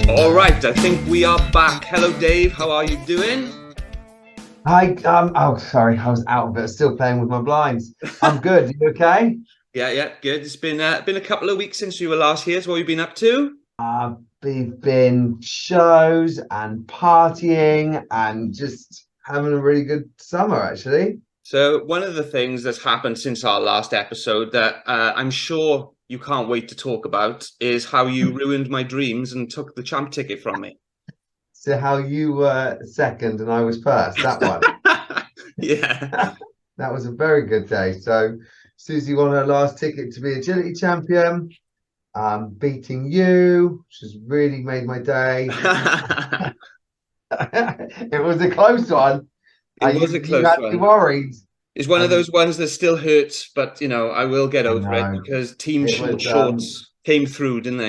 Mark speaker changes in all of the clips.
Speaker 1: All right, I think we are back. Hello, Dave. How are you doing?
Speaker 2: Hi, oh, sorry, I was out of it, still playing with my blinds. I'm good. You okay?
Speaker 1: Yeah, good. It's been a couple of weeks since you were last here. So what have you been up to?
Speaker 2: We've been shows and partying and just having a really good summer, actually.
Speaker 1: So one of the things that's happened since our last episode that I'm sure you can't wait to talk about is how you ruined my dreams and took the champ ticket from me.
Speaker 2: So how you were second and I was first, that one.
Speaker 1: Yeah.
Speaker 2: That was a very good day. So Susie won her last ticket to be agility champion, beating you, which has really made my day. It was a close one.
Speaker 1: It was a
Speaker 2: You
Speaker 1: close
Speaker 2: had me
Speaker 1: one.
Speaker 2: worried.
Speaker 1: It's one of
Speaker 2: And
Speaker 1: those ones that still hurts, but I will get
Speaker 2: I
Speaker 1: over it
Speaker 2: know
Speaker 1: because Team
Speaker 2: it
Speaker 1: Short
Speaker 2: was
Speaker 1: Shorts came through, didn't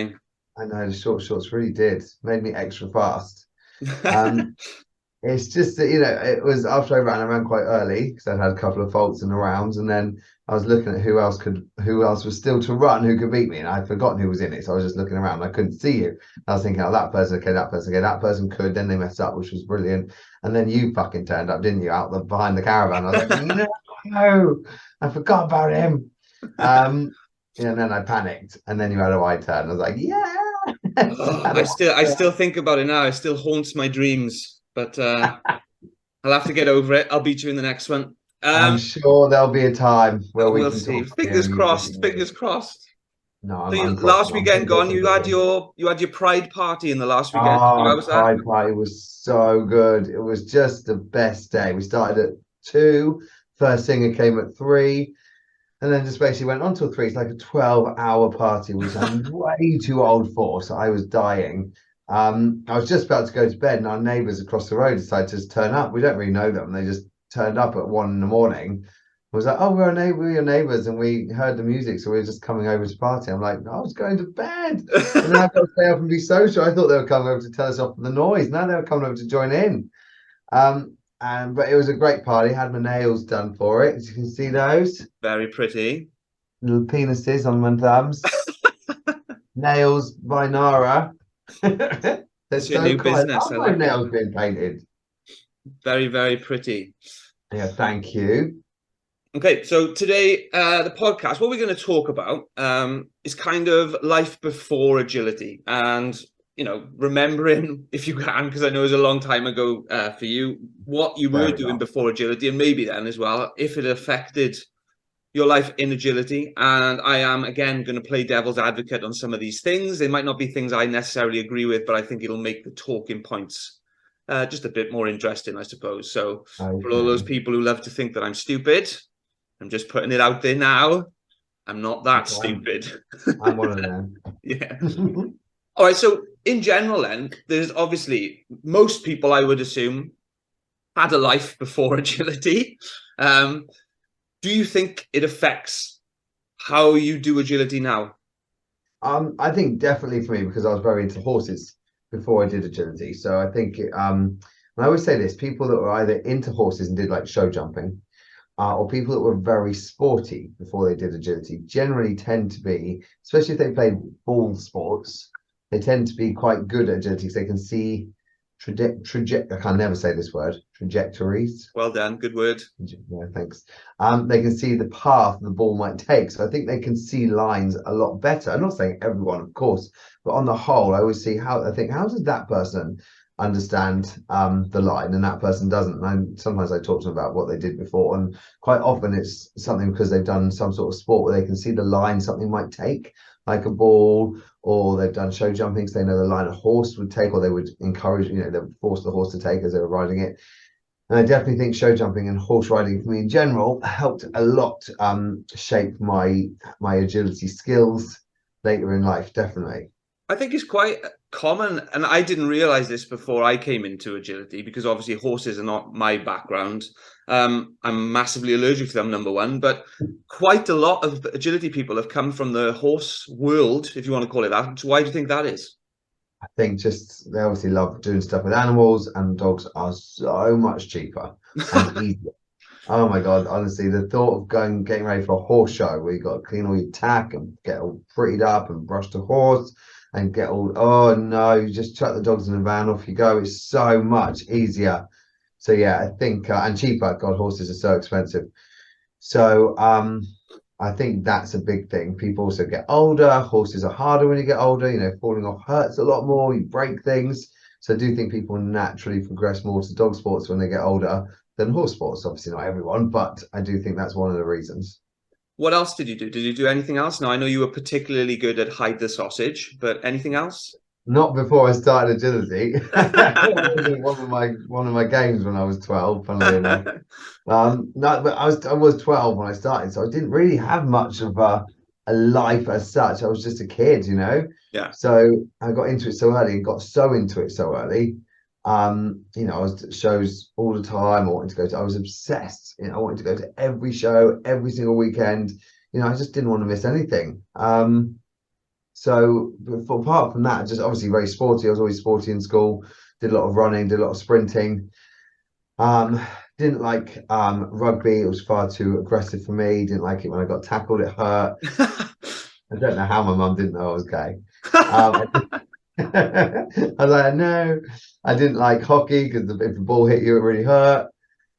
Speaker 2: I know the short shorts really did made me extra fast.
Speaker 1: they?
Speaker 2: Um, it's just that it was after I ran quite early because I had a couple of faults in the rounds, and then I was looking at who else was still to run who could beat me, and I'd forgotten who was in it, so I was just looking around. I couldn't see you. I was thinking, oh, that person, okay, that person, okay, that person could. Then they messed up, which was brilliant, and then you fucking turned up, didn't you, out the behind the caravan? I was like, no, I forgot about him. Um, and then I panicked, and then you had a wide turn. I was like, yeah.
Speaker 1: Oh,
Speaker 2: Had a
Speaker 1: I
Speaker 2: wide
Speaker 1: still think about it now. It still haunts my dreams, but I'll have to get over it. I'll beat you in the next one.
Speaker 2: I'm sure there'll be a time where we
Speaker 1: We'll
Speaker 2: can
Speaker 1: see.
Speaker 2: talk about
Speaker 1: Fingers
Speaker 2: him. You
Speaker 1: crossed.
Speaker 2: beating me.
Speaker 1: Fingers crossed.
Speaker 2: No,
Speaker 1: So
Speaker 2: I'm
Speaker 1: last
Speaker 2: crossing. I'm
Speaker 1: weekend
Speaker 2: pretty
Speaker 1: gone.
Speaker 2: confident of it.
Speaker 1: You had your pride party in the last weekend. How
Speaker 2: Oh,
Speaker 1: was that?
Speaker 2: Pride Party was so good. It was just the best day. We started at 2, first singer came at 3, and then just basically went on till 3. It's like a 12-hour party, which I'm way too old for. So I was dying. I was just about to go to bed, and our neighbors across the road decided to just turn up. We don't really know them. They just turned up at 1 in the morning. Was like, oh, we're your neighbors, and we heard the music, so we were just coming over to party. I'm like, I was going to bed, and then I've got to stay up and be social. I thought they were coming over to tell us off for the noise. Now they were coming over to join in. And but it was a great party. Had my nails done for it, as you can see those
Speaker 1: Very pretty.
Speaker 2: little penises on my thumbs. Nails by Nara. They're
Speaker 1: It's your
Speaker 2: so
Speaker 1: new
Speaker 2: cool. I
Speaker 1: business.
Speaker 2: love
Speaker 1: I
Speaker 2: my
Speaker 1: like it.
Speaker 2: nails being painted.
Speaker 1: Very, very pretty.
Speaker 2: Yeah, thank you.
Speaker 1: Okay, so today, the podcast, what we're going to talk about is kind of life before agility and, remembering, if you can, because I know it was a long time ago for you, what you were
Speaker 2: Very
Speaker 1: doing
Speaker 2: long.
Speaker 1: before agility and maybe then as well, if it affected your life in agility. And I am, again, going to play devil's advocate on some of these things. They might not be things I necessarily agree with, but I think it'll make the talking points just a bit more interesting, I suppose. So for all those
Speaker 2: Okay.
Speaker 1: people who love to think that I'm stupid, I'm just putting it out there now. I'm not that
Speaker 2: Okay,
Speaker 1: stupid.
Speaker 2: I'm one of them.
Speaker 1: Yeah. All right. So in general, then there's obviously most people I would assume had a life before agility. Um, do you think it affects how you do agility now?
Speaker 2: I think definitely for me because I was very into horses before I did agility. So I think and I always say this: people that were either into horses and did like show jumping, or people that were very sporty before they did agility, generally tend to be, especially if they played ball sports, they tend to be quite good at agility because they can see I can never say this word, trajectories.
Speaker 1: Well done. Good word.
Speaker 2: Yeah, thanks. They can see the path the ball might take. So I think they can see lines a lot better. I'm not saying everyone, of course, but on the whole, I always see I think, how does that person understand the line and that person doesn't? And sometimes I talk to them about what they did before, and quite often it's something because they've done some sort of sport where they can see the line something might take, like a ball, or they've done show jumping, so they know the line a horse would take, or they would encourage, they would force the horse to take as they were riding it. And I definitely think show jumping and horse riding for me in general helped a lot shape my agility skills later in life, definitely.
Speaker 1: I think it's quite common, and I didn't realize this before I came into agility because obviously horses are not my background. I'm massively allergic to them, number one, but quite a lot of agility people have come from the horse world, if you want to call it that. So why do you think that is?
Speaker 2: I think just they obviously love doing stuff with animals, and dogs are so much cheaper and easier. Oh my God, honestly, the thought of getting ready for a horse show where you got to clean all your tack and get all prettied up and brush the horse and get all, oh no, you just chuck the dogs in the van, off you go. It's so much easier. So yeah, I think, and cheaper. God, horses are so expensive. So I think that's a big thing. People also get older. Horses are harder when you get older. You know, falling off hurts a lot more. You break things. So I do think people naturally progress more to dog sports when they get older than horse sports. Obviously, not everyone, but I do think that's one of the reasons.
Speaker 1: What else did you do? Did you do anything else? Now, I know you were particularly good at hide the sausage, but anything else?
Speaker 2: Not before I started agility. It wasn't one of my games when I was 12, funnily enough. No, but I was 12 when I started, so I didn't really have much of a life as such. I was just a kid, you know.
Speaker 1: Yeah.
Speaker 2: So I got into it so early and got so into it so early. You know, I was at shows all the time. I was obsessed. You know, I wanted to go to every show every single weekend. You know, I just didn't want to miss anything. So apart from that, just obviously very sporty. I was always sporty in school. Did a lot of running, did a lot of sprinting. Um, didn't like rugby. It was far too aggressive for me. Didn't like it when I got tackled. It hurt. I don't know how my mum didn't know I was gay. Um, I was like, no. I didn't like hockey because if the ball hit you, it really hurt.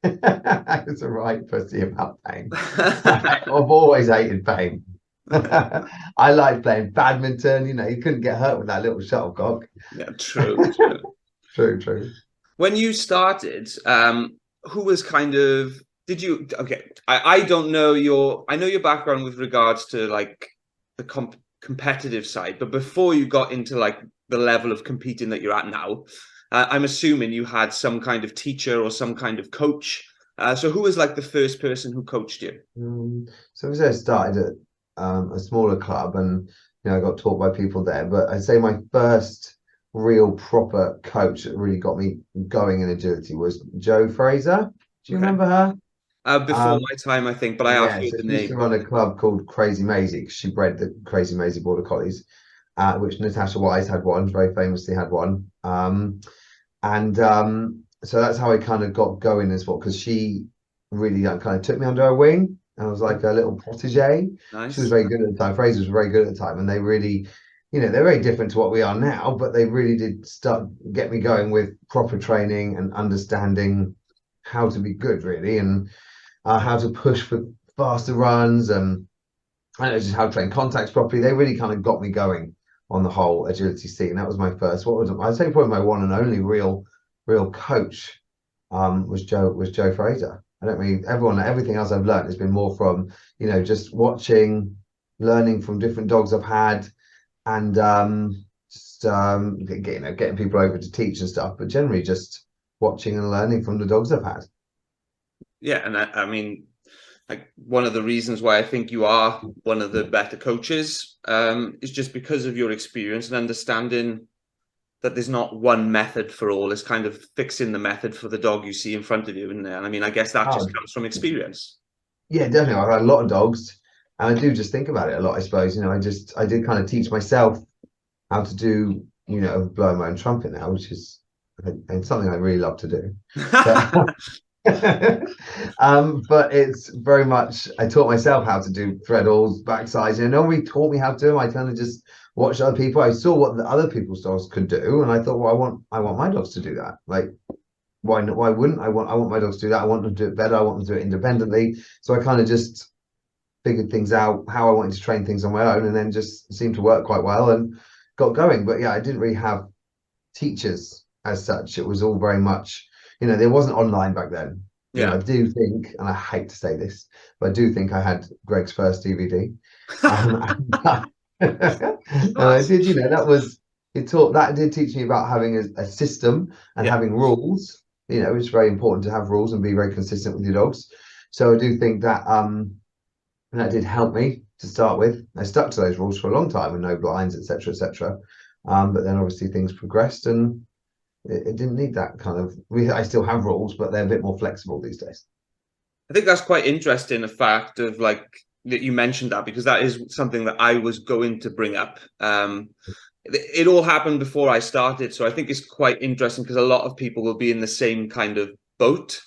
Speaker 2: I was a right pussy about pain. I've always hated pain. I like playing badminton. You know, you couldn't get hurt with that little shuttlecock.
Speaker 1: Yeah, true, true.
Speaker 2: True, true.
Speaker 1: When you started, who was kind of, did you, okay, I don't know I know your background with regards to like the competitive side, but before you got into like the level of competing that you're at now, I'm assuming you had some kind of teacher or some kind of coach. So who was like the first person who coached you?
Speaker 2: So obviously I started at a smaller club, and you know I got taught by people there. But I'd say my first real proper coach that really got me going in agility was Jo Fraser. Do you
Speaker 1: Okay.
Speaker 2: remember her?
Speaker 1: Before my time, I think, but I have
Speaker 2: Yeah,
Speaker 1: heard
Speaker 2: so
Speaker 1: the
Speaker 2: she used to
Speaker 1: name.
Speaker 2: run a club called Crazy Maisie because she bred the Crazy Maisie Border Collies, which Natasha Wise had one, very famously had one. And so that's how I kind of got going as well, because she really kind of took me under her wing, and I was like a little protege. She was
Speaker 1: Nice.
Speaker 2: very good at the time. Fraser was very good at the time, and they really, you know, they're very different to what we are now, but they really did start get me going with proper training and understanding how to be good, really, and how to push for faster runs, and I know just how to train contacts properly. They really kind of got me going on the whole agility scene. That was my first. What was it? I'd say probably my one and only real coach was Jo Fraser. I don't mean everything else I've learned has been more from, you know, just watching, learning from different dogs I've had, and getting people over to teach and stuff, but generally just watching and learning from the dogs I've had.
Speaker 1: Yeah, and I mean, like one of the reasons why I think you are one of the better coaches is just because of your experience and understanding that there's not one method for all. It's kind of fixing the method for the dog you see in front of you, isn't there? And I mean, I guess that just
Speaker 2: Oh,
Speaker 1: comes from experience.
Speaker 2: yeah, definitely. I've had a lot of dogs, and I do just think about it a lot, I suppose. You know, I did kind of teach myself how to do, you know, blow my own trumpet now, which is and something I really love to do. But but it's very much I taught myself how to do threadalls, backsides. You know, nobody taught me how to do them. I kind of just watched other people. I saw what the other people's dogs could do, and I thought, well, I want my dogs to do that. Like, why not? Why wouldn't I want my dogs to do that? I want them to do it better. I want them to do it independently. So I kind of just figured things out how I wanted to train things on my own, and then just seemed to work quite well and got going. But yeah, I didn't really have teachers as such. It was all very much, you know, there wasn't online back then. You know,
Speaker 1: Yeah.
Speaker 2: I do think, and I hate to say this, but I do think I had Greg's first DVD. And, and I
Speaker 1: Nice.
Speaker 2: did, you know, that did teach me about having a system and
Speaker 1: Yeah.
Speaker 2: having rules. You know, it's very important to have rules and be very consistent with your dogs. So I do think that did help me to start with. I stuck to those rules for a long time and no blinds, etc., etc. But then obviously things progressed, and it didn't need that kind of. I still have rules, but they're a bit more flexible these days.
Speaker 1: I think that's quite interesting, the fact of like that you mentioned that, because that is something that I was going to bring up. It all happened before I started, so I think it's quite interesting because a lot of people will be in the same kind of boat.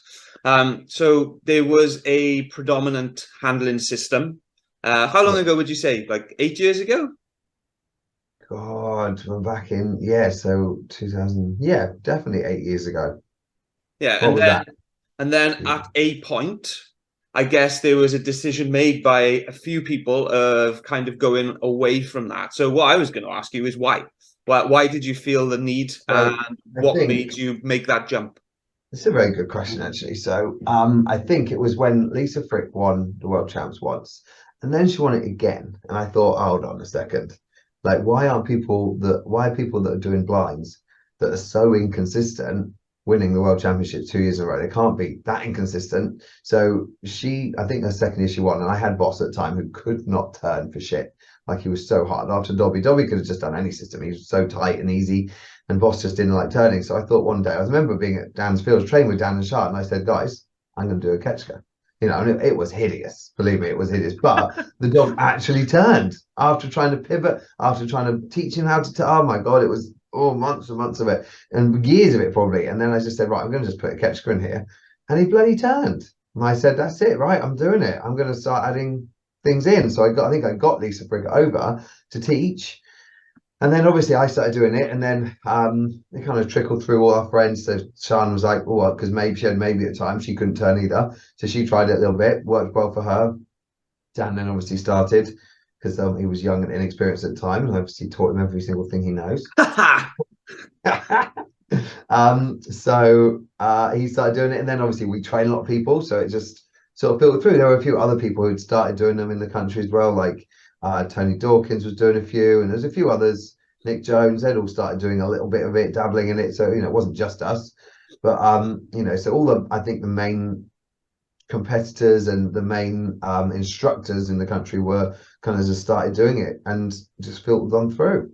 Speaker 1: So there was a predominant handling system. How long
Speaker 2: Yeah.
Speaker 1: ago would you say? Like 8 years ago?
Speaker 2: God, we're back in, yeah, so 2000, yeah, definitely 8 years ago.
Speaker 1: Yeah,
Speaker 2: What was that?
Speaker 1: and then at a point, I guess there was a decision made by a few people of kind of going away from that. So what I was going to ask you is why? Why did you feel the need,
Speaker 2: So
Speaker 1: and
Speaker 2: I
Speaker 1: what
Speaker 2: think
Speaker 1: made you make that jump?
Speaker 2: it's a very good question, actually. So I think it was when Lisa Frick won the world champs once, and then she won it again. And I thought, hold on a second. Like, why are people that are doing blinds that are so inconsistent winning the world championship 2 years in a row? They can't be that inconsistent. So I think her second year she won, and I had Boss at the time who could not turn for shit. Like he was so hard after Dobby. Dobby could have just done any system. He was so tight and easy. And Boss just didn't like turning. So I thought one day, I remember being at Dan's Fields, training with Dan and Shard, and I said, guys, I'm going to do a Ketchka. You know, and it was hideous. Believe me, it was hideous. But the dog actually turned after trying to pivot, after trying to teach him how to turn. Oh my God, it was months and months of it and years of it probably. And then I just said, right, I'm going to just put a Ketchka in here. And he bloody turned. And I said, that's it, right? I'm doing it. I'm going to start adding things in. So I think I got Lisa Frick over to teach. And then obviously I started doing it, and then it kind of trickled through all our friends. So Sean was like, "Oh, because maybe she had maybe at the time she couldn't turn either, so she tried it a little bit, worked well for her." Dan then obviously started because he was young and inexperienced at the time, and I obviously taught him every single thing he knows. He started doing it, and then obviously we train a lot of people, so it just sort of filtered through. There were a few other people who'd started doing them in the country as well, like Tony Dawkins was doing a few, and there's a few others. Nick Jones, they'd all started doing a little bit of it, dabbling in it. So it wasn't just us, but so all I think the main competitors and the main instructors in the country were kind of just started doing it and just filtered on through.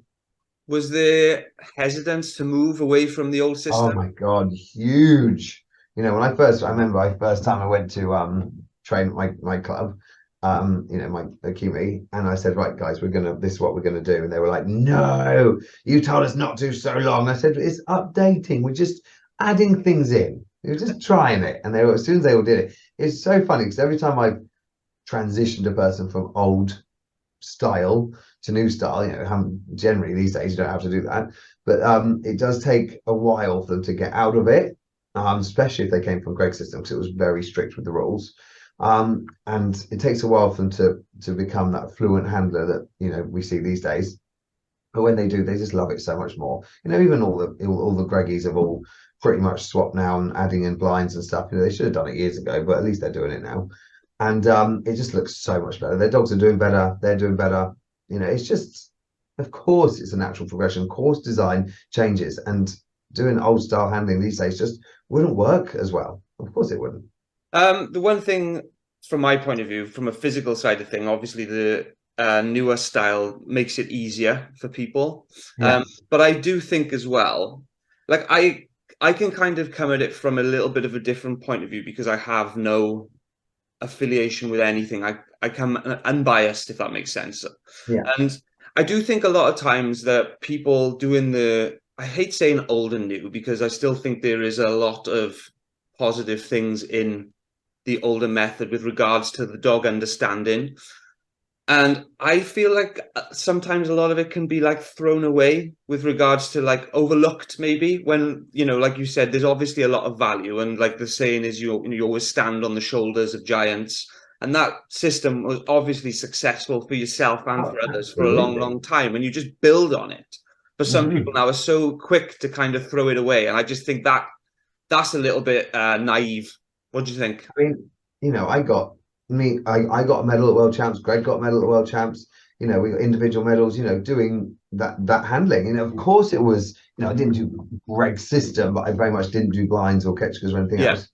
Speaker 1: Was there hesitance to move away from the old
Speaker 2: Oh
Speaker 1: system?
Speaker 2: my God, huge. I remember I first time I went to train at my club, my Akimi, and I said, right, guys, this is what we're gonna do. And they were like, no, you told us not to so long. I said, it's updating, we're just adding things in. We're just trying it. And as soon as they all did it, it's so funny because every time I've transitioned a person from old style to new style. Generally these days you don't have to do that, but it does take a while for them to get out of it, especially if they came from Greg's system because it was very strict with the rules. And it takes a while for them to become that fluent handler that we see these days. But when they do, they just love it so much more. Even all the Greggies have all pretty much swapped now and adding in blinds and stuff. They should have done it years ago, but at least they're doing it now. And it just looks so much better. Their dogs are doing better. They're doing better. It's just, of course, it's a natural progression. Course design changes, and doing old style handling these days just wouldn't work as well. Of course, it wouldn't.
Speaker 1: The one thing from my point of view, from a physical side of thing, obviously the newer style makes it easier for people.
Speaker 2: Yeah.
Speaker 1: But I do think as well, like I can kind of come at it from a little bit of a different point of view because I have no affiliation with anything. I come unbiased, if that makes sense.
Speaker 2: Yeah.
Speaker 1: And I do think a lot of times that people doing I hate saying old and new because I still think there is a lot of positive things in the older method with regards to the dog understanding. And I feel like sometimes a lot of it can be like thrown away with regards to like overlooked maybe when, like you said, there's obviously a lot of value. And like the saying is you always stand on the shoulders of giants. And that system was obviously successful for yourself and
Speaker 2: Oh,
Speaker 1: for others for a long,
Speaker 2: absolutely.
Speaker 1: long time. And you just build on it. But some people
Speaker 2: Mhm.
Speaker 1: now are so quick to kind of throw it away. And I just think that's a little bit naive. What do you think?
Speaker 2: I mean, I got a medal at World Champs. Greg got a medal at World Champs. We got individual medals. Doing that handling. Of course, it was. I didn't do Greg's system, but I very much didn't do blinds or catchers or anything
Speaker 1: Yeah.
Speaker 2: else.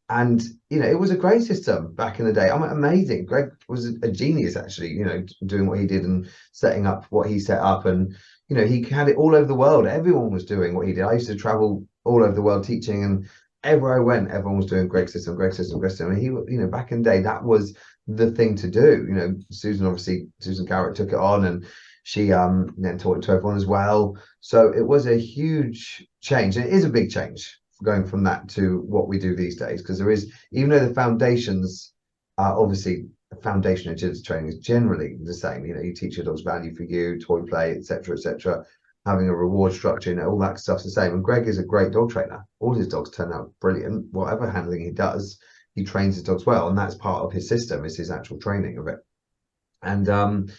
Speaker 2: And it was a great system back in the day. Amazing. Greg was a genius, actually. Doing what he did and setting up what he set up, and he had it all over the world. Everyone was doing what he did. I used to travel all over the world teaching, and everywhere I went, everyone was doing Greg's system, Greg's system, Greg's system. And he, back in the day, that was the thing to do. Susan Garrett took it on, and she then taught it to everyone as well. So it was a huge change. And it is a big change going from that to what we do these days, because there is, even though the foundations are obviously, foundation agility training is generally the same. You know, you teach your dogs value for you, toy play, etc., etc. Having a reward structure, you know, all that stuff's the same. And Greg is a great dog trainer. All his dogs turn out brilliant. Whatever handling he does, he trains his dogs well, and that's part of his system, is his actual training of it. And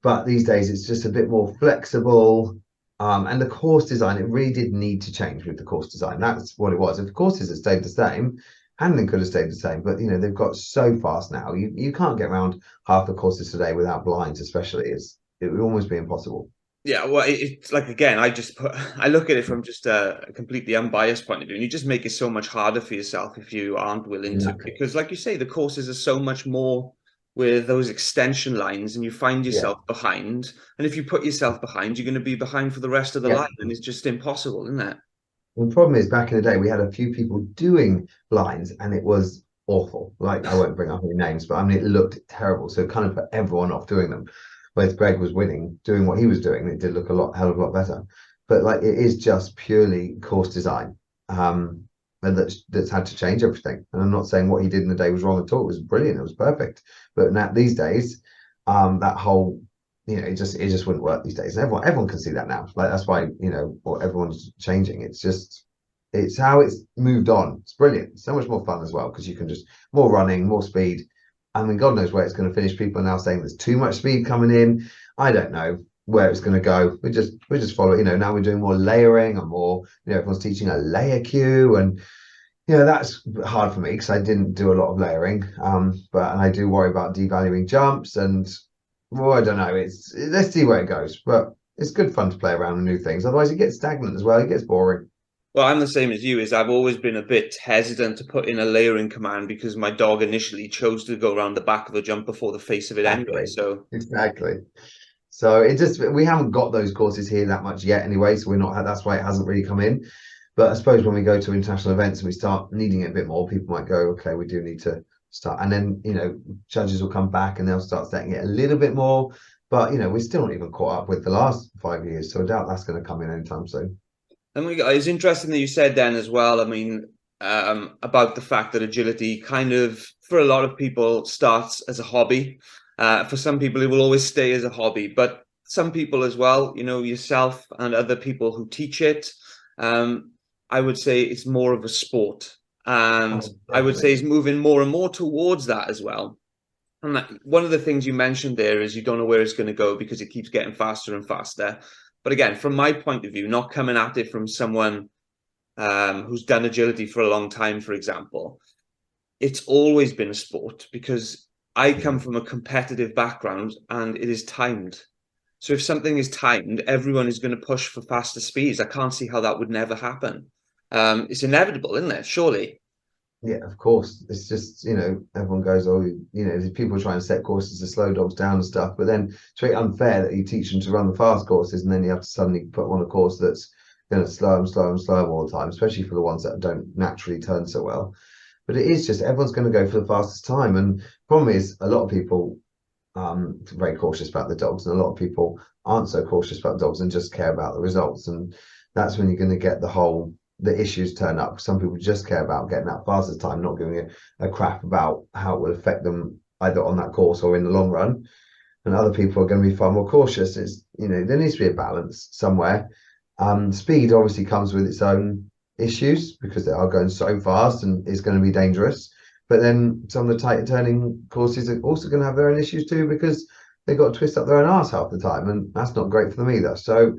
Speaker 2: but these days it's just a bit more flexible. And the course design, it really did need to change with the course design. That's what it was. If the courses had stayed the same, handling could have stayed the same. But you know, they've got so fast now. You can't get around half the courses today without blinds, especially. It would almost be impossible.
Speaker 1: Yeah, well, it's like, again, I look at it from just a completely unbiased point of view, and you just make it so much harder for yourself if you aren't willing to,
Speaker 2: Exactly.
Speaker 1: because, like you say, the courses are so much more with those extension lines, and you find
Speaker 2: Yeah.
Speaker 1: yourself behind. And if you put yourself behind, you're going to be behind for the rest of the
Speaker 2: Yeah.
Speaker 1: line, and it's just impossible, isn't it?
Speaker 2: The problem is, back in the day, we had a few people doing blinds, and it was awful. Like, I won't bring up any names, but I mean, it looked terrible. So it kind of put everyone off doing them. Whereas Greg was winning, doing what he was doing, it did look a hell of a lot better. But like, it is just purely course design, and that's had to change everything. And I'm not saying what he did in the day was wrong at all. It was brilliant. It was perfect. But now these days, that whole, you know, it just wouldn't work these days. Everyone can see that now. Like, that's why, you know, or everyone's changing. It's how it's moved on. It's brilliant. So much more fun as well, because you can just, more running, more speed. I mean, God knows where it's going to finish. People are now saying there's too much speed coming in. I don't know where it's going to go. We just follow. You know, now we're doing more layering and more. You know, everyone's teaching a layer queue, and you know, that's hard for me because I didn't do a lot of layering. And I do worry about devaluing jumps, and well, I don't know. Let's see where it goes. But it's good fun to play around with new things. Otherwise, it gets stagnant as well. It gets boring.
Speaker 1: Well, I'm the same as you, is I've always been a bit hesitant to put in a layering command because my dog initially chose to go around the back of the jump before the face of it anyway.
Speaker 2: Exactly.
Speaker 1: So
Speaker 2: Exactly. So it just, we haven't got those courses here that much yet anyway. So we're not, that's why it hasn't really come in. But I suppose when we go to international events and we start needing it a bit more, people might go, okay, we do need to start. And then, you know, judges will come back and they'll start setting it a little bit more. But, you know, we're still not even caught up with the last 5 years. So I doubt that's going to come in anytime soon.
Speaker 1: and it's interesting that you said then as well. I mean, about the fact that agility kind of, for a lot of people, starts as a hobby. For some people, it will always stay as a hobby, but some people as well, you know, yourself and other people who teach it, I would say it's more of a sport. And
Speaker 2: Oh,
Speaker 1: I would say
Speaker 2: definitely.
Speaker 1: it's moving more and more towards that as well. And one of the things you mentioned there is you don't know where it's going to go because it keeps getting faster and faster. But again, from my point of view, not coming at it from someone who's done agility for a long time, for example, it's always been a sport because I come
Speaker 2: Yeah.
Speaker 1: from a competitive background and it is timed. So if something is timed, everyone is going to push for faster speeds. I can't see how that would never happen. It's inevitable, isn't it? Surely.
Speaker 2: Yeah, of course. It's just, you know, everyone goes, oh, you know, there's people trying to set courses to slow dogs down and stuff, but then it's very unfair that you teach them to run the fast courses and then you have to suddenly put them on a course that's going to slow them, slow them, slow them all the time, especially for the ones that don't naturally turn so well. But it is just, everyone's going to go for the fastest time. And problem is, a lot of people very cautious about the dogs, and a lot of people aren't so cautious about dogs and just care about the results. And that's when you're going to get the issues turn up. Some people just care about getting that fastest time, not giving a crap about how it will affect them either on that course or in the long run. And other people are going to be far more cautious. It's, you know, there needs to be a balance somewhere. Speed obviously comes with its own issues because they are going so fast and it's going to be dangerous. But then some of the tighter turning courses are also going to have their own issues too, because they've got to twist up their own arse half the time, and that's not great for them either. So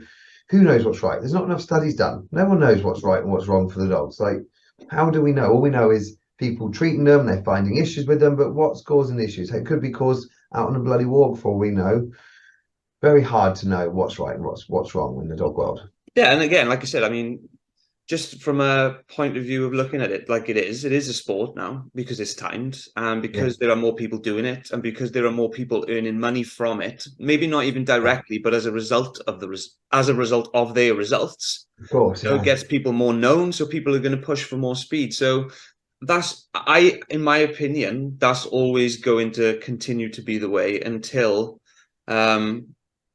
Speaker 2: who knows what's right? There's not enough studies done. No one knows what's right and what's wrong for the dogs. Like, how do we know? All we know is people treating them, they're finding issues with them, but what's causing issues? It could be caused out on a bloody walk for all we know. Very hard to know what's right and what's wrong in the dog world.
Speaker 1: Yeah, and again, like I said, I mean, just from a point of view of looking at it like it is a sport now because it's timed and
Speaker 2: Yeah,
Speaker 1: because there are more people doing it and because there are more people earning money from it, maybe not even
Speaker 2: yeah,
Speaker 1: directly, but as a result of as a result of their results.
Speaker 2: of course,
Speaker 1: So it
Speaker 2: yeah.
Speaker 1: gets people more known, so people are going to push for more speed. So in my opinion, that's always going to continue to be the way until um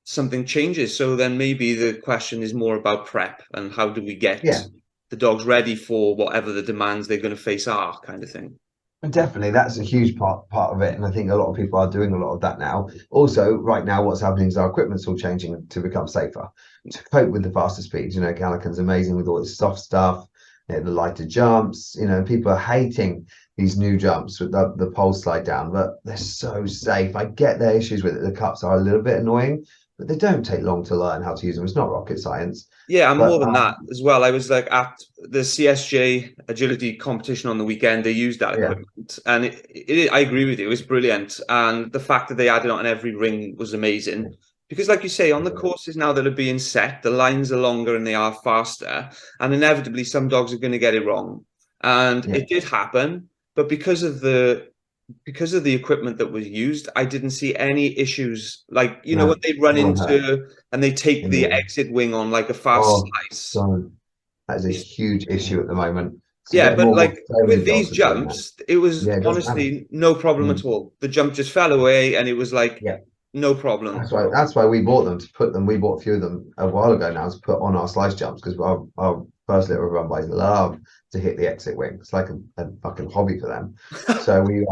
Speaker 1: something changes. So then maybe the question is more about prep and how do we get
Speaker 2: Yeah,
Speaker 1: the dog's ready for whatever the demands they're going to face are, kind of thing.
Speaker 2: And definitely, that's a huge part of it, and I think a lot of people are doing a lot of that now. Also, right now, what's happening is our equipment's all changing to become safer, to cope with the faster speeds. You know, Gallican's amazing with all its soft stuff, the lighter jumps. You know, people are hating these new jumps with the pole slide down, but they're so safe. I get their issues with it. The cups are a little bit annoying, but they don't take long to learn how to use them. It's not rocket science.
Speaker 1: Yeah, and
Speaker 2: But
Speaker 1: more than that as well. I was like at the CSJ agility competition on the weekend. They used that
Speaker 2: yeah,
Speaker 1: equipment, and I agree with you. It was brilliant, and the fact that they added it on every ring was amazing. Because, like you say, on the courses now that are being set, the lines are longer and they are faster, and inevitably some dogs are going to get it wrong. And
Speaker 2: yeah,
Speaker 1: it did happen, but because of the equipment that was used, I didn't see any issues. Like, you know,
Speaker 2: no,
Speaker 1: when they run
Speaker 2: no one hurt
Speaker 1: into and they take
Speaker 2: in the
Speaker 1: the
Speaker 2: end.
Speaker 1: exit wing on like a fast
Speaker 2: Oh,
Speaker 1: slice.
Speaker 2: so that is a huge issue at the moment. So
Speaker 1: Yeah,
Speaker 2: getting
Speaker 1: but
Speaker 2: more and more,
Speaker 1: like
Speaker 2: so many
Speaker 1: with
Speaker 2: dogs
Speaker 1: these
Speaker 2: are doing that.
Speaker 1: jumps, it was
Speaker 2: Yeah, it doesn't matter.
Speaker 1: honestly no problem
Speaker 2: Mm,
Speaker 1: at all. The jump just fell away and it was like
Speaker 2: yeah,
Speaker 1: no problem.
Speaker 2: that's why we bought them to put them. We bought a few of them a while ago now to put on our slice jumps because our first little run boys love to hit the exit wing. It's like a fucking hobby for them. So we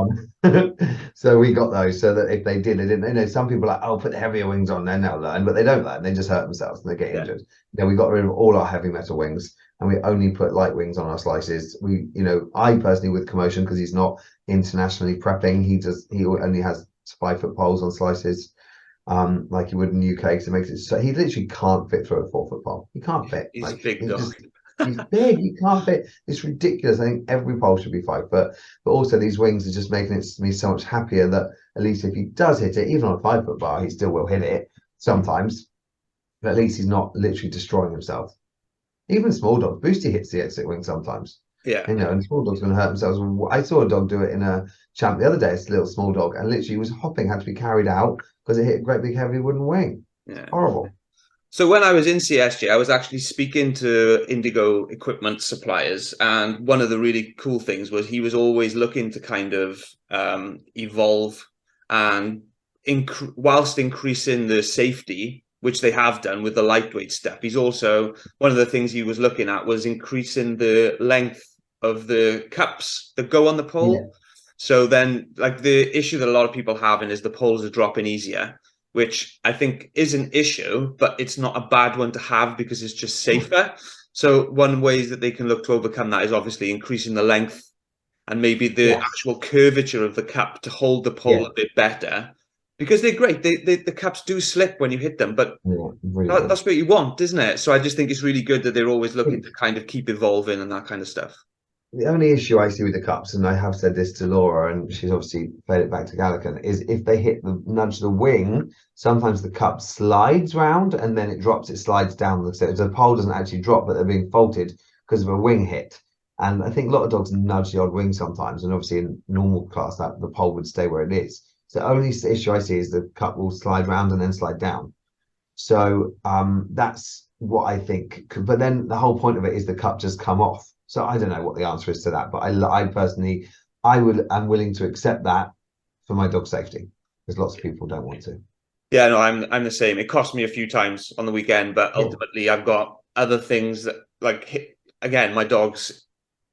Speaker 2: so we got those so that if they did, they didn't. You know, some people are like, oh, put the heavier wings on, then they'll learn, but they don't learn. They just hurt themselves and they get
Speaker 1: Yeah.
Speaker 2: injured. You know, we got rid of all our heavy metal wings and we only put light wings on our slices. You know, I personally with Commotion because he's not internationally prepping. He only has 5 foot poles on slices like you would in the UK because it makes it so he literally can't fit through a 4 foot pole. He can't fit.
Speaker 1: He's a
Speaker 2: Like
Speaker 1: big
Speaker 2: he's
Speaker 1: dog.
Speaker 2: just he's big. He can't fit. It's ridiculous. I think every pole should be 5 foot. But also these wings are just making it me so much happier that at least if he does hit it, even on a 5 foot bar, he still will hit it sometimes. But at least he's not literally destroying himself. Even small dogs, Boosty hits the exit wing sometimes.
Speaker 1: Yeah.
Speaker 2: You know, and small dogs going to hurt themselves. I saw a dog do it in a champ the other day. It's a little small dog, and literally was hopping, had to be carried out because it hit a great big heavy wooden wing.
Speaker 1: Yeah.
Speaker 2: Horrible.
Speaker 1: So when I was in CSJ, I was actually speaking to Indigo equipment suppliers, and one of the really cool things was he was always looking to kind of evolve and whilst increasing the safety, which they have done with the lightweight step. He's also one of the things he was looking at was increasing the length of the cups that go on the pole.
Speaker 2: Yeah,
Speaker 1: So then, like the issue that a lot of people having is the poles are dropping easier, which I think is an issue, but it's not a bad one to have because it's just safer. So one ways that they can look to overcome that is obviously increasing the length and maybe the
Speaker 2: yes,
Speaker 1: actual curvature of the cup to hold the pole
Speaker 2: yeah,
Speaker 1: a bit better. Because they're great. The cups do slip when you hit them, but
Speaker 2: yeah, really good.
Speaker 1: that's what you want, isn't it? So I just think it's really good that they're always looking to kind of keep evolving and that kind of stuff.
Speaker 2: The only issue I see with the cups, and I have said this to Laura, and she's obviously played it back to Gallican, is if they nudge the wing, sometimes the cup slides round and then it drops, it slides down. So the pole doesn't actually drop, but they're being faulted because of a wing hit. And I think a lot of dogs nudge the odd wing sometimes, and obviously in normal class that the pole would stay where it is. So the only issue I see is the cup will slide round and then slide down. So that's what I think. But then the whole point of it is the cup just come off. So I don't know what the answer is to that. But I personally, I'm willing to accept that for my dog safety because lots of people don't want to.
Speaker 1: Yeah, no, I'm the same. It cost me a few times on the weekend, but
Speaker 2: Yeah,
Speaker 1: ultimately I've got other things that like again, my dog's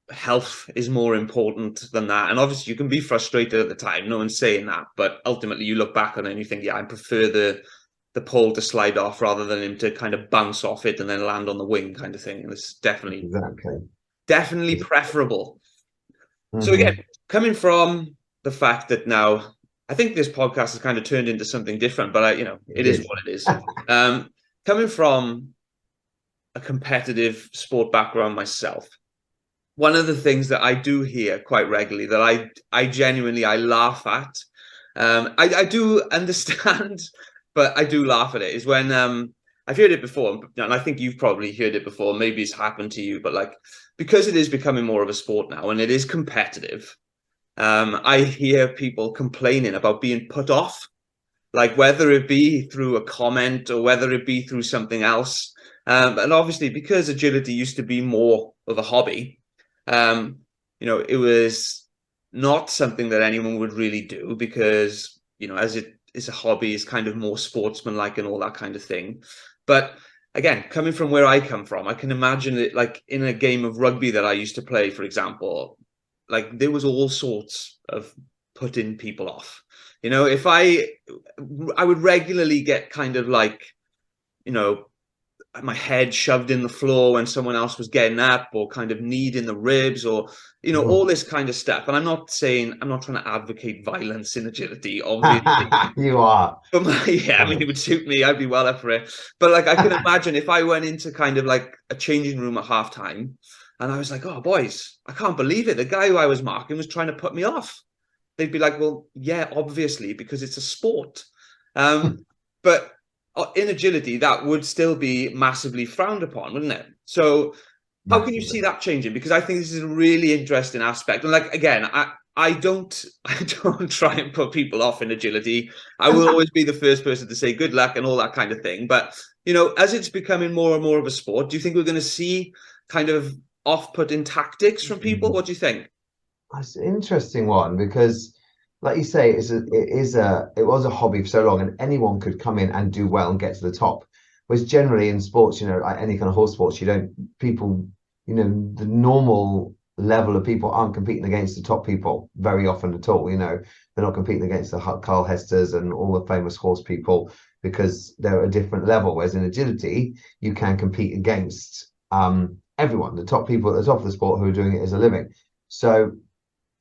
Speaker 1: health is more important than that. And obviously you can be frustrated at the time. No one's saying that, but ultimately you look back on it and you think, yeah, I prefer the pole to slide off rather than him to kind of bounce off it and then land on the wing kind of thing. And it's
Speaker 2: exactly.
Speaker 1: definitely preferable. So again,
Speaker 2: Hmm.
Speaker 1: coming from the fact that now I think this podcast has kind of turned into something different, but it
Speaker 2: It
Speaker 1: is
Speaker 2: is.
Speaker 1: what it is. Coming from a competitive sport background myself, one of the things that I do hear quite regularly that I genuinely I laugh at, I do understand, but I do laugh at it is when I've heard it before, and I think you've probably heard it before. Maybe it's happened to you, but like because it is becoming more of a sport now and it is competitive, I hear people complaining about being put off, like whether it be through a comment or whether it be through something else. And obviously, because agility used to be more of a hobby, um, it was not something that anyone would really do because, as it is a hobby, it's kind of more sportsmanlike and all that kind of thing. But again, coming from where I come from, I can imagine it like in a game of rugby that I used to play, for example, like there was all sorts of putting people off. You know, if I would regularly get kind of like, you know, my head shoved in the floor when someone else was getting up, or kind of kneed in the ribs, or all this kind of stuff. And I'm not trying to advocate violence in agility, obviously.
Speaker 2: You are.
Speaker 1: But yeah, I mean, it would suit me. I'd be well up for it. But like, I can imagine if I went into kind of like a changing room at halftime, and I was like, "Oh, boys, I can't believe it. The guy who I was marking was trying to put me off." They'd be like, "Well, yeah, obviously, because it's a sport." But in agility, that would still be massively frowned upon, wouldn't it? So how can you see
Speaker 2: Massively.
Speaker 1: that changing? Because I think this is a really interesting aspect. And like again, I don't I don't try and put people off in agility. I will always be the first person to say good luck and all that kind of thing. But as it's becoming more and more of a sport, do you think we're going to see kind of off-putting tactics from people? What do you think?
Speaker 2: That's an interesting one because, like you say, it was a hobby for so long, and anyone could come in and do well and get to the top. Whereas generally in sports, like any kind of horse sports, you don't people, the normal level of people aren't competing against the top people very often at all. They're not competing against the Carl Hesters and all the famous horse people because they're at a different level. Whereas in agility, you can compete against everyone, the top people at the top of the sport who are doing it as a living. So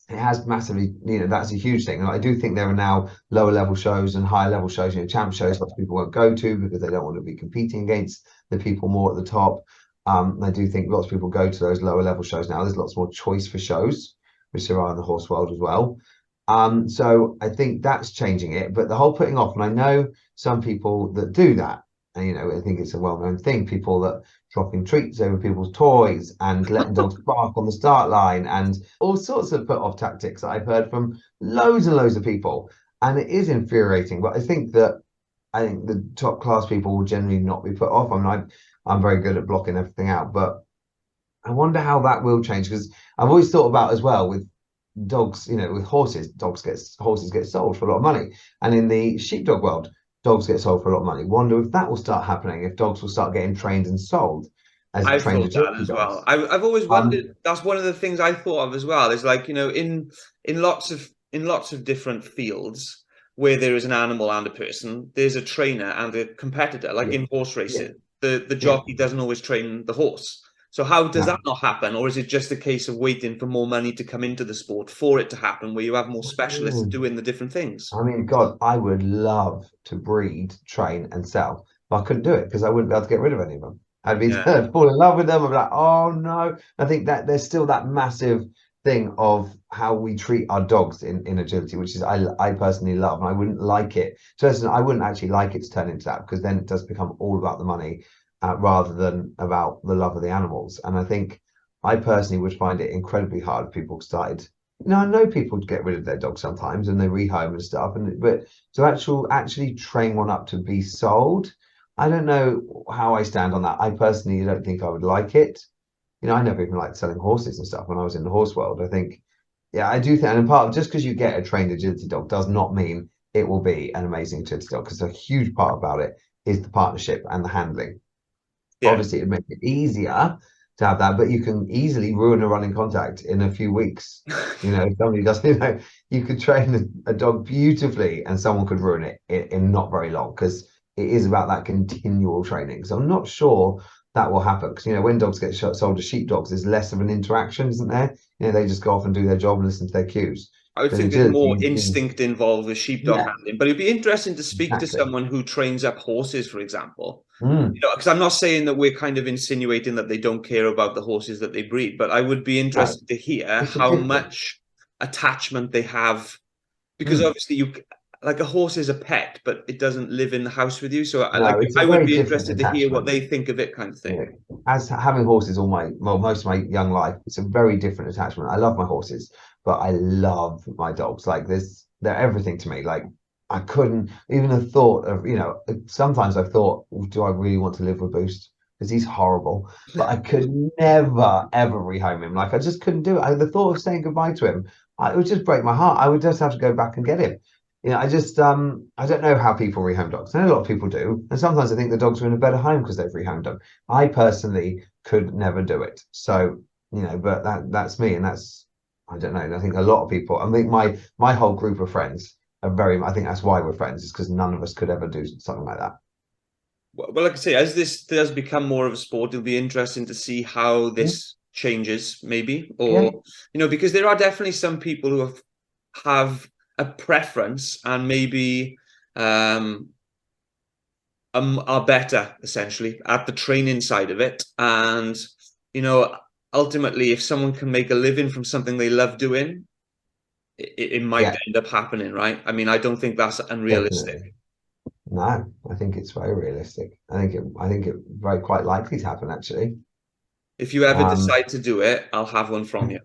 Speaker 2: it has massively, that's a huge thing. And I do think there are now lower level shows and higher level shows, champ shows, lots of people won't go to because they don't want to be competing against the people more at the top. I do think lots of people go to those lower level shows now. There's lots more choice for shows, which there are in the horse world as well. So I think that's changing it. But the whole putting off, and I know some people that do that, and I think it's a well-known thing, people that dropping treats over people's toys and letting dogs bark on the start line and all sorts of put off tactics that I've heard from loads and loads of people. And it is infuriating, but I think the top class people will generally not be put off. I mean, I'm very good at blocking everything out, but I wonder how that will change, because I've always thought about as well with dogs, with horses, horses get sold for a lot of money. And in the sheepdog world, dogs get sold for a lot of money. Wonder if that will start happening, if dogs will start getting trained and sold as
Speaker 1: I've
Speaker 2: trained
Speaker 1: thought that
Speaker 2: agility
Speaker 1: as
Speaker 2: dogs.
Speaker 1: well. I've always wondered. That's one of the things I thought of as well. Is like in lots of different fields where there is an animal and a person, there's a trainer and a competitor. Like
Speaker 2: Yeah,
Speaker 1: in horse
Speaker 2: yeah,
Speaker 1: racing, the
Speaker 2: yeah.
Speaker 1: jockey doesn't always train the horse. So how does that
Speaker 2: No.
Speaker 1: not happen, or is it just a case of waiting for more money to come into the sport for it to happen, where you have more specialists
Speaker 2: Mm.
Speaker 1: doing the different things?
Speaker 2: I mean, God, I would love to breed, train, and sell, but I couldn't do it because I wouldn't be able to get rid of any of them.
Speaker 1: Yeah,
Speaker 2: I'd fall in love with them. I'd be like, oh no. I think that there's still that massive thing of how we treat our dogs in agility, which is I personally love, and I wouldn't like it. So I wouldn't actually like it to turn into that, because then it does become all about the money rather than about the love of the animals. And I think I personally would find it incredibly hard if people started. I know people get rid of their dogs sometimes and they rehome and stuff, but to actually train one up to be sold, I don't know how I stand on that. I personally don't think I would like it. I never even liked selling horses and stuff when I was in the horse world. I think, yeah, I do think, and in part of just because you get a trained agility dog does not mean it will be an amazing agility dog, because a huge part about it is the partnership and the handling.
Speaker 1: yeah.
Speaker 2: Obviously, it makes it easier to have that, but you can easily ruin a running contact in a few weeks. If somebody does, you could train a dog beautifully and someone could ruin it in not very long, because it is about that continual training. So I'm not sure that will happen, because when dogs get sold as sheepdogs, there's less of an interaction, isn't there? They just go off and do their job and listen to their cues.
Speaker 1: I would
Speaker 2: But in
Speaker 1: think there's more
Speaker 2: agility,
Speaker 1: instinct involved with sheepdog
Speaker 2: yeah,
Speaker 1: handling, but it'd be interesting to speak to
Speaker 2: exactly.
Speaker 1: someone who trains up horses, for example.
Speaker 2: Mm,
Speaker 1: Because I'm not saying that we're kind of insinuating that they don't care about the horses that they breed, but I would be
Speaker 2: no,
Speaker 1: interested to hear
Speaker 2: it's a
Speaker 1: how
Speaker 2: different.
Speaker 1: much attachment they have, because
Speaker 2: Mm.
Speaker 1: obviously like a horse is a pet, but it doesn't live in the house with you. So
Speaker 2: No, it's a
Speaker 1: I would
Speaker 2: very
Speaker 1: be
Speaker 2: different
Speaker 1: interested to hear what
Speaker 2: attachment.
Speaker 1: they think of it, kind of thing.
Speaker 2: As having horses most of my young life, it's a very different attachment. I love my horses, but I love my dogs. Like they're everything to me. Like I couldn't even have thought of, sometimes I've thought, do I really want to live with Boost? Because he's horrible. But I could never, ever rehome him. Like I just couldn't do it. The thought of saying goodbye to him, it would just break my heart. I would just have to go back and get him. I just I don't know how people rehome dogs. I know a lot of people do, and sometimes I think the dogs are in a better home because they've rehomed them. I personally could never do it. So, but that's me, and that's I don't know. I think a lot of people. I think my whole group of friends are very. I think that's why we're friends, is because none of us could ever do something like that.
Speaker 1: Well, like I say, as this does become more of a sport, it'll be interesting to see how
Speaker 2: Yeah,
Speaker 1: this changes, maybe,
Speaker 2: yeah,
Speaker 1: or because there are definitely some people who have a preference and maybe are better essentially at the training side of it, and you know, ultimately, if someone can make a living from something they love doing, it might
Speaker 2: yeah,
Speaker 1: end up happening, right? I mean, I don't think that's unrealistic.
Speaker 2: definitely. No, I think it's very realistic. I think it very quite likely to happen actually.
Speaker 1: If you ever
Speaker 2: Um,
Speaker 1: decide to do it, I'll have one from you.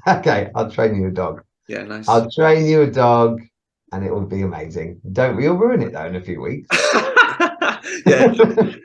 Speaker 2: okay, I'll train you a dog.
Speaker 1: Yeah, nice.
Speaker 2: I'll train you a dog, and it will be amazing. Don't You'll ruin it though in a few weeks.
Speaker 1: Yeah,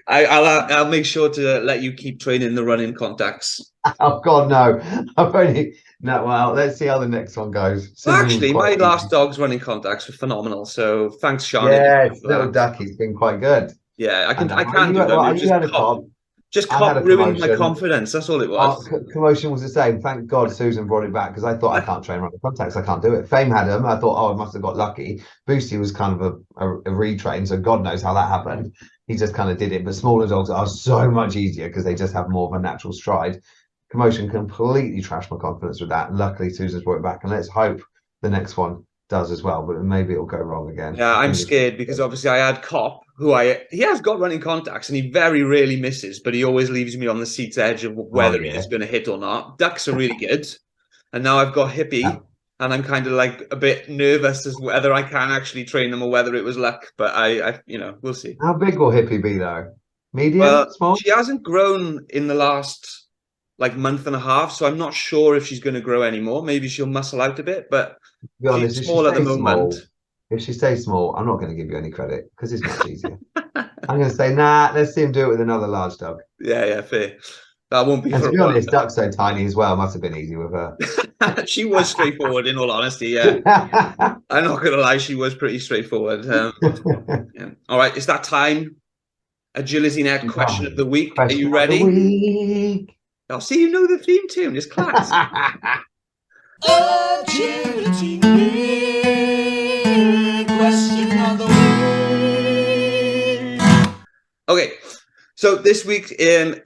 Speaker 1: I'll make sure to let you keep training the running contacts.
Speaker 2: Oh God, no! I've only no. Well, let's see how the next one goes.
Speaker 1: Well,
Speaker 2: Susan was
Speaker 1: actually,
Speaker 2: quite
Speaker 1: my last
Speaker 2: easy.
Speaker 1: dog's running contacts were phenomenal. So thanks, Sean, in
Speaker 2: Yes,
Speaker 1: for
Speaker 2: little
Speaker 1: that.
Speaker 2: Ducky's been quite good.
Speaker 1: Yeah,
Speaker 2: And
Speaker 1: I
Speaker 2: well,
Speaker 1: can do them. It was
Speaker 2: you had a cob.
Speaker 1: just
Speaker 2: I
Speaker 1: cop
Speaker 2: had a
Speaker 1: ruined my
Speaker 2: commotion.
Speaker 1: confidence. That's all it
Speaker 2: Our
Speaker 1: was.
Speaker 2: commotion was the same. Thank God Susan brought it back because I thought I can't train running contacts. I can't do it. Fame had them. I thought, oh, I must have got lucky. Boosty was kind of a retrain, so God knows how that happened. He just kind of did it. But smaller dogs are so much easier because they just have more of a natural stride. Commotion completely trashed my confidence with that. And luckily, Susan's brought it back. And let's hope the next one does as well. But maybe it'll go wrong again.
Speaker 1: Yeah, I'm
Speaker 2: Fingers
Speaker 1: scared because
Speaker 2: crossed.
Speaker 1: obviously I had Cop, he has got running contacts and he very rarely misses, but he always leaves me on the seat's edge of
Speaker 2: Oh,
Speaker 1: whether he
Speaker 2: yeah.
Speaker 1: is going to hit or not. Ducks are really good, and now I've got
Speaker 2: Yeah.
Speaker 1: Hippie, and I'm kind of like a bit nervous as whether I can actually train them or whether it was luck. But we'll see.
Speaker 2: How big will Hippie be, though? Medium?
Speaker 1: Well,
Speaker 2: Small?
Speaker 1: she hasn't grown in the last like month and a half, so I'm not sure if she's going to grow anymore. Maybe she'll muscle out a bit, but
Speaker 2: To be
Speaker 1: she's
Speaker 2: honest, if she
Speaker 1: small at the
Speaker 2: stays
Speaker 1: moment.
Speaker 2: small, I'm not going to give you any credit because it's much easier. I'm going to say, nah, let's see him do it with another large dog.
Speaker 1: Yeah, yeah, fair. That won't be
Speaker 2: And
Speaker 1: for
Speaker 2: to
Speaker 1: a
Speaker 2: be
Speaker 1: while.
Speaker 2: honest, Duck's so tiny as well. Must have been easy with her.
Speaker 1: She was straightforward, in all honesty. Yeah, I'm not gonna lie, she was pretty straightforward. Yeah. All right, it's that time. Agility Net question of the week. Are you
Speaker 2: Question of the
Speaker 1: ready?
Speaker 2: week.
Speaker 1: I'll see you know the theme tune. It's class.
Speaker 3: Agility League question of the week.
Speaker 1: Okay, so this week,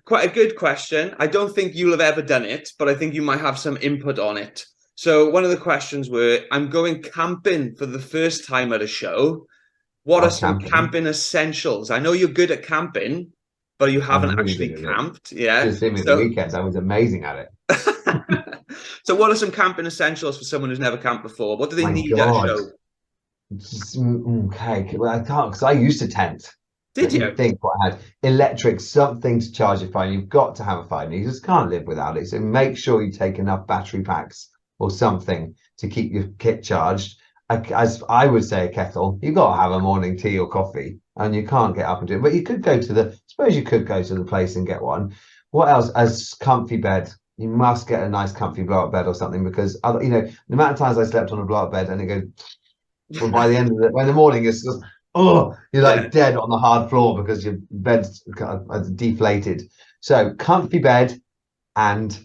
Speaker 1: quite a good question. I don't think you'll have ever done it, but I think you might have some input on it. So one of the questions were, I'm going camping for the first time at a show. What are some camping essentials? I know you're good at camping, but you
Speaker 2: I'm
Speaker 1: haven't
Speaker 2: really
Speaker 1: actually
Speaker 2: good at it.
Speaker 1: camped. Yeah.
Speaker 2: Just see me at the
Speaker 1: So,
Speaker 2: weekends. I was amazing at it.
Speaker 1: so what are some camping essentials for someone who's never camped before? What do they
Speaker 2: My
Speaker 1: need at a
Speaker 2: God.
Speaker 1: show?
Speaker 2: Okay. Well, I can't because I used to tent.
Speaker 1: Did
Speaker 2: Let me
Speaker 1: you?
Speaker 2: think what I had. Electric, something to charge your phone. You've got to have a phone. You just can't live without it. So make sure you take enough battery packs or something to keep your kit charged. As I would say, a kettle. You've got to have a morning tea or coffee, and you can't get up and do it. But you could go to the. Suppose you could go to the place and get one. What else? As comfy bed. You must get a nice comfy blow-up bed or something because other, the amount of times I slept on a blow-up bed and it goes. Well, by the end of when the morning it's just you're
Speaker 1: Yeah.
Speaker 2: like dead on the hard floor because your bed's kind of deflated. So comfy bed and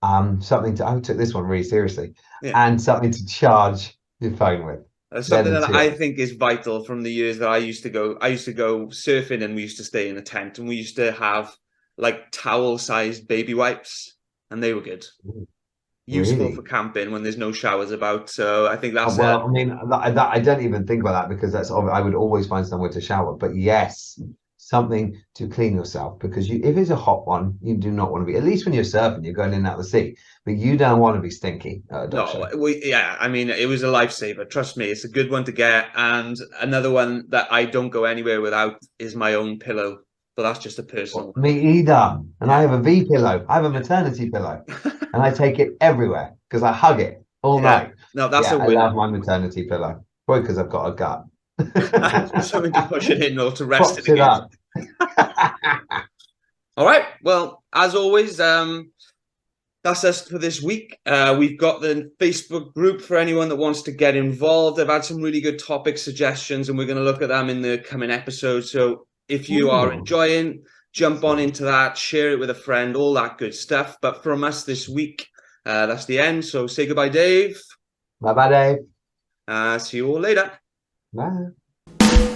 Speaker 2: something to I took this one really seriously
Speaker 1: Yeah.
Speaker 2: and something to charge your phone with. They're
Speaker 1: Something
Speaker 2: the
Speaker 1: that
Speaker 2: two.
Speaker 1: I think is vital from the years that I used to go. I used to go surfing and we used to stay in a tent and we used to have like towel-sized baby wipes and they were good. Useful for
Speaker 2: Really?
Speaker 1: camping when there's no showers about. So I think that's
Speaker 2: Well, I mean, I don't even think about that because I would always find somewhere to shower. But yes, something to clean yourself because if it's a hot one, you do not want to be. At least when you're surfing, you're going in and out of the sea, but you don't want to be stinky at a dog
Speaker 1: no,
Speaker 2: show.
Speaker 1: yeah. I mean, it was a lifesaver. Trust me, it's a good one to get. And another one that I don't go anywhere without is my own pillow. But that's just a personal
Speaker 2: Well,
Speaker 1: one.
Speaker 2: me either. And I
Speaker 1: Yeah.
Speaker 2: have a V pillow. I have a maternity pillow, and I take it everywhere because I hug it all
Speaker 1: Yeah.
Speaker 2: night.
Speaker 1: No, that's
Speaker 2: Yeah,
Speaker 1: a
Speaker 2: I
Speaker 1: winner.
Speaker 2: love my maternity pillow. Probably because I've got a gut.
Speaker 1: Something to push it in or to rest it
Speaker 2: Props it
Speaker 1: against.
Speaker 2: up.
Speaker 1: All right. Well, as always, that's us for this week. We've got the Facebook group for anyone that wants to get involved. I've had some really good topic suggestions, and we're going to look at them in the coming episodes. So if you are enjoying, jump on into that, share it with a friend, all that good stuff. But from us this week, that's the end. So say goodbye, Dave.
Speaker 2: Bye bye, Dave.
Speaker 1: See you all later.
Speaker 2: Bye.